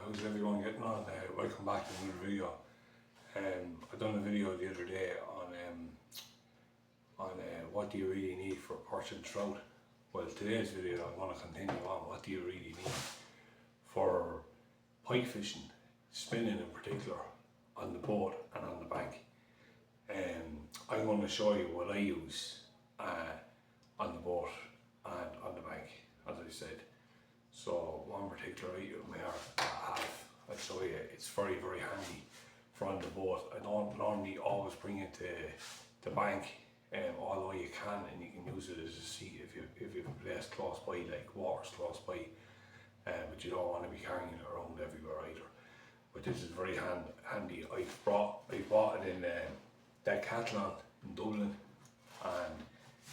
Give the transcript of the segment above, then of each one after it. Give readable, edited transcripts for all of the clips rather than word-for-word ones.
How's everyone getting on? Welcome back to another video. I done a video the other day on what do you really need for perch and trout. Well, today's video I want to continue on what do you really need for pike fishing, spinning in particular, on the boat and on the bank. I'm going to show you what I use on the boat and on the bank, as I said. So one particular item here I have, I'll show you. It's very handy for on the boat. I don't normally always bring it to the bank, although you can, and you can use it as a seat if you have a place close by, like water's close by, but you don't want to be carrying it around everywhere either. But this is very handy. I bought it in that CAPERLAN in Dublin, and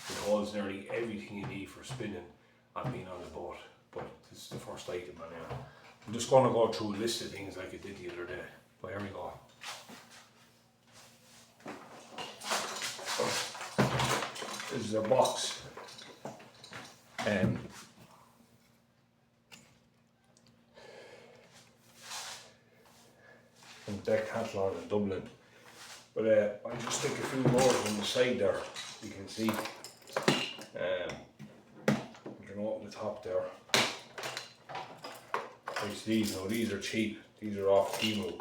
it holds nearly everything you need for spinning and being on the boat. But this is the first item anyway. I'm just going to go through a list of things like I did the other day. But here we go. This is a box. From Decathlon in Dublin. But I'll just stick a few more on the side there. You can see. You can open the top there. These, now these are cheap, these are off Temu,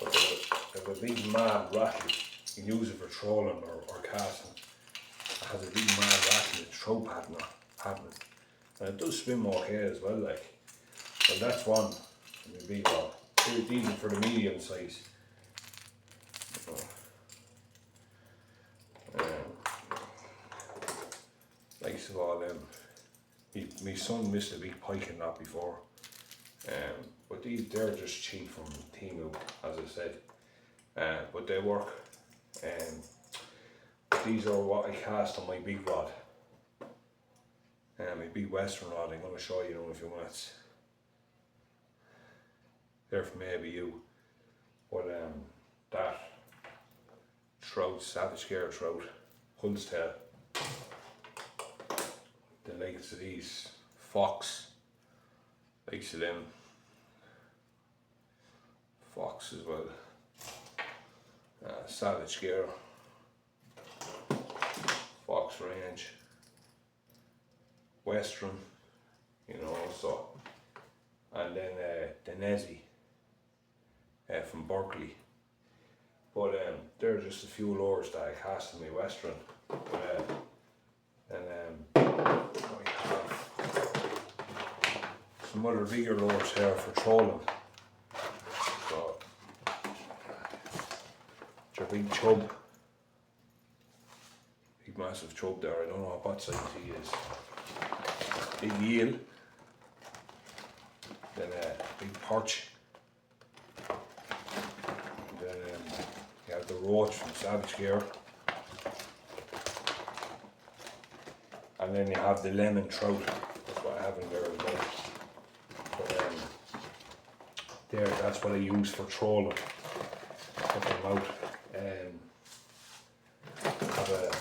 but they have a big mad rattle. You can use it for trolling or casting. It has a big mad rattle, it's throw pattern, and it does swim okay as well, like. Well, that's one, and the big one. These are for the medium size. Likes of all them. My son missed a big pike in that before. But they're just cheap from Temu, as I said, but they work. These are what I cast on my big rod, my big western rod. I'm going to show you in a few minutes. They're from ABU, but that trout, savage scare trout, Hull's tail, the legs of these, fox, likes of them, fox as well, savage scare, fox range, western, you know, so, and then the Nezzy from Berkeley. But there are just a few lures that I cast in my western. I have some other bigger lures here for trolling. So, it's your big chub, big massive chub there. I don't know what size he is. Big eel, then a big perch, and then you have the roach from Savage Gear, and then you have the lemon trout. That's what I have in there as well. There, that's what I use for trolling. Put them out. Have a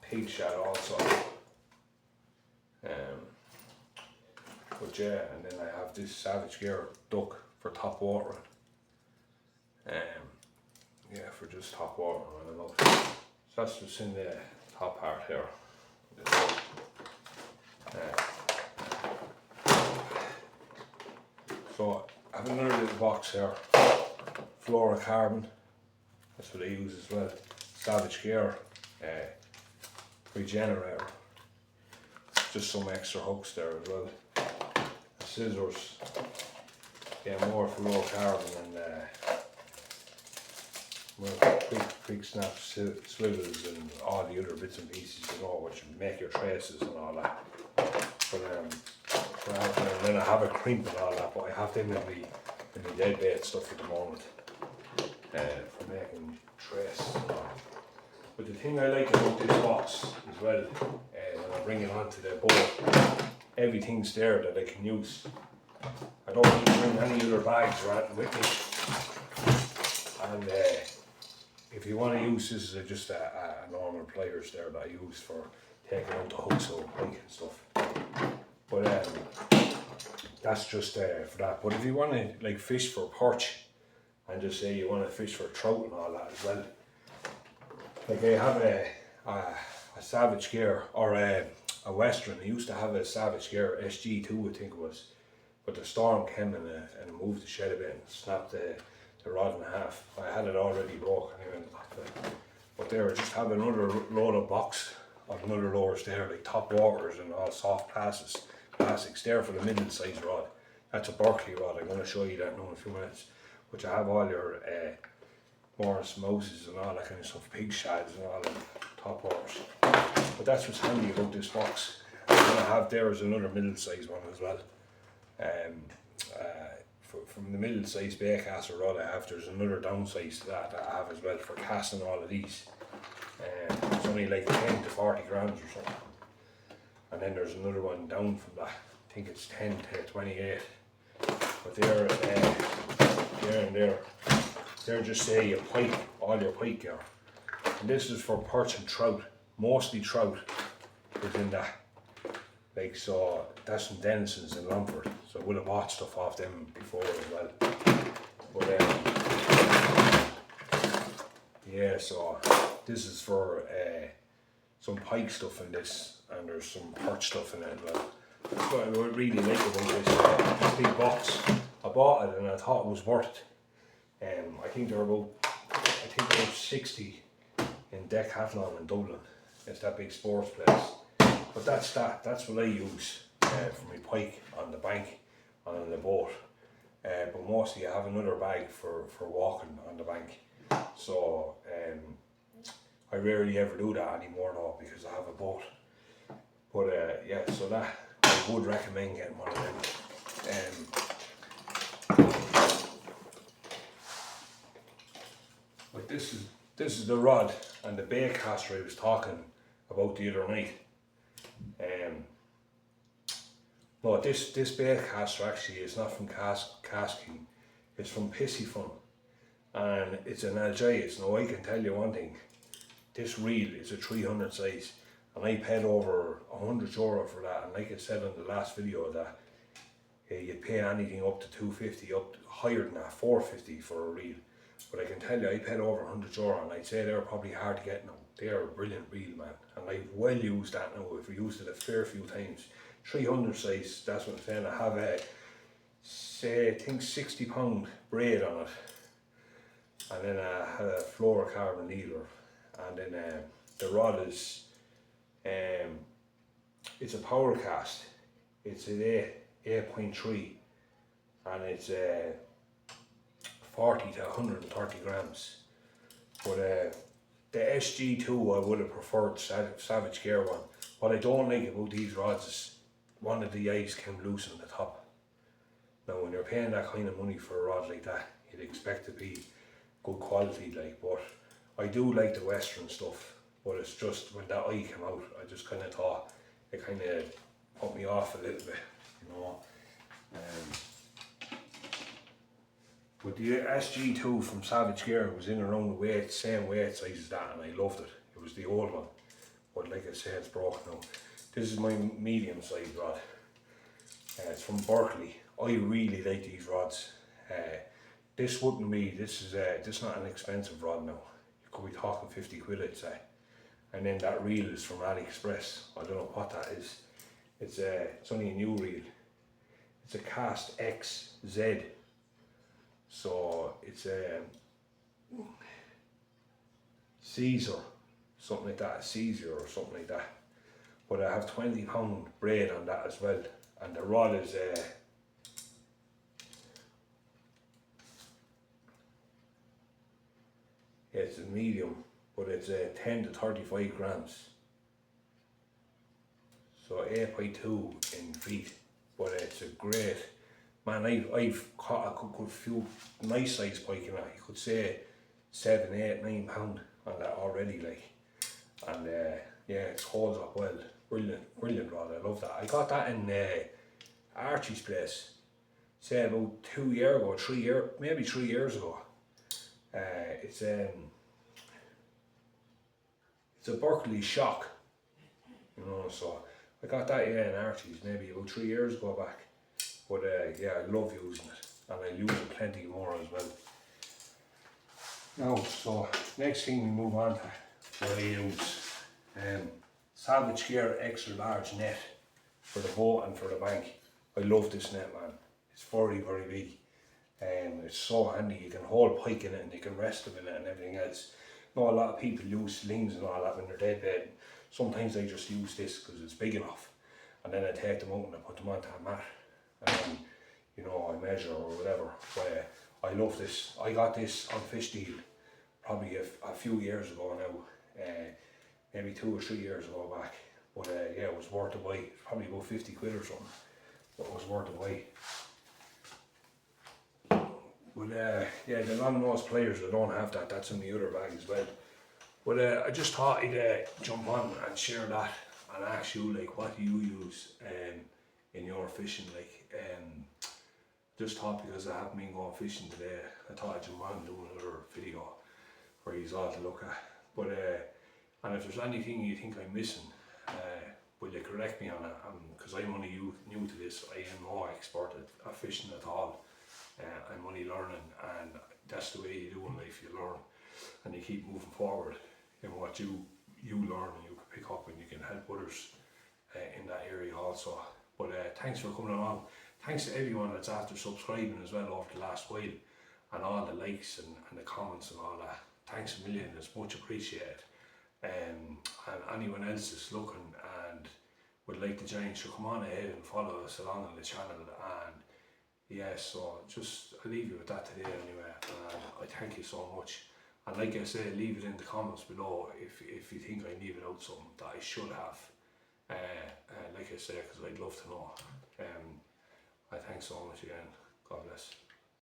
pig shad also. But yeah, and then I have this Savage Gear duck for top watering. Yeah, for just top watering when I'm out. So that's just in the top part here. So I have another little box here, fluorocarbon, that's what I use as well, Savage Gear, regenerator, just some extra hooks there as well, scissors, yeah, more fluorocarbon and more quick snap swivels and all the other bits and pieces, you know, which make your traces and all that. But and then I have a crimp and all that, but I have them in my dead bait stuff at the moment for making traces and all. But the thing I like about this box as well, when I bring it onto the boat, everything's there that I can use. I don't need to bring any other bags or anything with me. And if you want to use this as just a normal pliers there that I use for taking out the hooks or pike and stuff. But that's just for that. But if you want to like fish for perch, and just say you want to fish for trout and all that as well, like I have a Savage gear or a Western. I used to have a Savage gear SG2, I think it was, but the storm came and it moved the shed a bit and snapped the rod in half. I had it already broke anyway, but there, just have another load of box of another lures there, like top waters and all soft plastics there for the middle size rod. That's a Berkeley rod. I'm going to show you that now in a few minutes. But you have all your Morris Moses and all that kind of stuff, pig shads and all that top waters. But that's what's handy about this box. And what I have there is another middle size one as well. From the middle size baitcaster rod I have, there's another downsize to that I have as well for casting all of these. It's only like 10 to 40 grams or something. And then there's another one down from that. I think it's 10 to 28. But they're they're just say your pike, all your pike gear. And this is for perch and trout, mostly trout is in that. Like, so that's from Denison's in Longford, so I would have bought stuff off them before as well. But yeah, so this is for some pike stuff in this, and there's some perch stuff in it as well. That's what I really like about this big box. I bought it and I thought it was worth it. I think they're about 60 in Decathlon in Dublin. It's that big sports place. But that's what I use for my pike on the bank and on the boat. But mostly I have another bag for walking on the bank. So I rarely ever do that anymore now because I have a boat. But yeah, so that I would recommend getting one of them. But this is the rod and the baitcaster I was talking about the other night. No, this baitcaster actually is not from casking, it's from Pissy Fun, and it's an Algiers. Now I can tell you one thing, this reel is a 300 size, and I paid over €100 for that. And like I said on the last video, that you'd pay anything up to 250, up to, higher than that, 450 for a reel. But I can tell you, I paid over €100, and I'd say they're probably hard to get now. They're a brilliant reel, man, and I've well used that now. I've used it a fair few times. 300 size, that's what I'm saying. I have a, say, I think 60-pound braid on it, and then I had a fluorocarbon leader, and then the rod is, it's a power cast. It's an 8.3, and it's 40 to 130 grams. But the SG2 I would have preferred Savage gear one. What I don't like about these rods is one of the eyes came loose on the top. Now when you're paying that kind of money for a rod like that, you'd expect it to be good quality, like. But I do like the Western stuff, but it's just when that eye came out, I just kind of thought it kind of put me off a little bit, you know. But the SG2 from Savage gear was in around the weight, same weight size as that, and I loved it. It was the old one, but like I said, it's broken now. This is my medium sized rod. It's from Berkeley. I really like these rods. This wouldn't be, this is not an expensive rod now. You could be talking 50 quid, I'd say. And then that reel is from AliExpress. I don't know what that is. It's only a new reel. It's a Cast XZ. So it's a Caesar, something like that, Caesar or something like that. But I have 20-pound braid on that as well, and the rod is it's a medium, but it's 10 to 35 grams. So 8.2 in feet, but it's a great, man. I've caught a few nice size pike in that. You could say 7, 8, 9 pound on that already, like, and yeah, it holds up well. Brilliant rod. I love that. I got that in Archie's place, say about 2 years ago, 3 years, maybe 3 years ago. It's a Berkeley shock, you know. So I got that in Archie's maybe about 3 years ago back, But yeah, I love using it, and I use it plenty more as well. Now, so next thing we move on to what I use. Savage Gear extra large net for the boat and for the bank. I love this net, man. It's very, very big. It's so handy. You can hold pike in it and you can rest them in it and everything else. I know a lot of people use slings and all that when they're dead bed. Sometimes I just use this because it's big enough, and then I take them out and I put them onto a mat, and then, you know, I measure or whatever. But I love this. I got this on Fish Deal probably a few years ago now, maybe 2 or 3 years ago back. But yeah, it was worth the buy. It's probably about 50 quid or something, but it was worth the buy. But yeah, the long-nosed players that don't have that, that's in the other bag as well. But I just thought I'd jump on and share that and ask you, like, what do you use in your fishing? Like, just thought, because I haven't been going fishing today, I thought I'd jump on and do another video for you all to look at. But and if there's anything you think I'm missing, will you correct me on it? Because I'm only new to this. I am no expert at fishing at all. I'm only learning, and that's the way you do in life. You learn and you keep moving forward in what you learn, and you can pick up and you can help others in that area also. But thanks for coming along. Thanks to everyone that's after subscribing as well over the last while, and all the likes and the comments and all that. Thanks a million, it's much appreciated. And anyone else is looking and would like to join, so come on ahead and follow us along on the channel. And yeah, so just I'll leave you with that today anyway. I thank you so much. And like I said, leave it in the comments below if you think I leave it out something that I should have. Like I said, because I'd love to know. I thanks so much again.